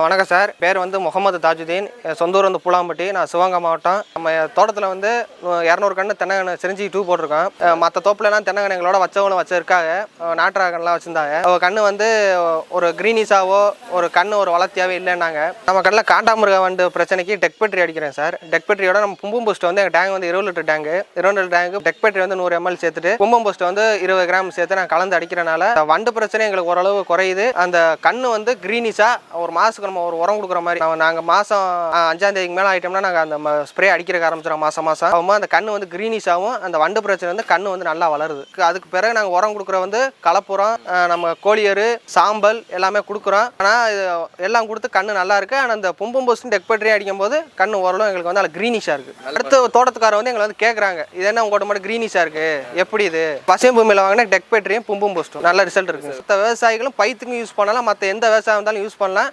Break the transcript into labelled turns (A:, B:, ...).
A: வணக்கம் சார். பேர் வந்து முகமது தாஜுதீன். சொந்த ஊர் வந்து பூலாம்பட்டி. நான் சிவகங்கை மாவட்டம். நம்ம தோட்டத்தில் வந்து 200 கன்று தென்னங்கன்று செஞ்சு 2 போட்டிருக்கோம். மற்ற தோப்புலலாம் தென்னங்கன்று எங்களோட வச்சவங்களும் வச்சிருக்காங்க. நாட்டுறாங்கலாம் வச்சுருந்தாங்க. கன்று வந்து ஒரு கிரீனிஸாவோ ஒரு கன்று ஒரு வளர்த்தியாவே இல்லைன்னாங்க. நம்ம கண்ணில் காண்டாமிருக வண்டு பிரச்சனைக்கு டெக்பெட்ரி அடிக்கிறேன் சார். டெக்பெட்ரியோட நம்ம பும்பும் பூஸ்ட் வந்து எங்கள் டேங்க் வந்து 20 லிட்டர் டேங்கு. 20 லிட்டர் டேங்கு டெக்பெட்ரி வந்து 100 ml சேர்த்துட்டு பும்பும் பூஸ்ட் வந்து 20 கிராம் சேர்த்து நான் கலந்து அடிக்கிறனால வண்டு பிரச்சனை எங்களுக்கு ஓரளவு குறையுது. அந்த கன்று வந்து கிரீனிஸா ஒரு மாதத்துக்கு நம்ம ஒரு உரம் கொடுக்குற மாதிரி நாங்கள் மாதம் 5ஆம் தேதிக்கு மேலே ஆகிட்டோம்னா நாங்கள் அந்த ஸ்ப்ரே அடிக்கிறக்க ஆரம்பிச்சிடும். மாதம் அந்த கன்று வந்து கிரீனிஷாகவும் அந்த வண்டு பிரச்சனை வந்து கன்று வந்து நல்லா வளருது. அதுக்கு பிறகு நாங்கள் உரம் கொடுக்குற வந்து கலப்புரம், நம்ம கோழியரு, சாம்பல் எல்லாமே கொடுக்குறோம். ஆனால் எல்லாம் கொடுத்து கன்று நல்லா இருக்கு. ஆனால் அந்த பும்பும் போஸ்டும் டெக்பெட்ரியும் அடிக்கும் போது கன்று ஓரளவு எங்களுக்கு வந்து அதில் கிரீனிஷாக இருக்குது. அடுத்த தோட்டத்துக்காரர் வந்து எங்களை வந்து கேட்குறாங்க, இது என்ன உங்களோட மட்டும் கிரீனிஷாக இருக்குது, எப்படி இது பசுமை பூமியில் வாங்கினா டெக்பெட்ரியும் பும்பும் போஸ்ட்டும் நல்ல ரிசல்ட் இருக்குது. மற்ற விவசாயிகளும் பைத்துக்கும் யூஸ் பண்ணலாம், மற்ற எந்த விவசாயம் இருந்தாலும் யூஸ் பண்ணலாம்.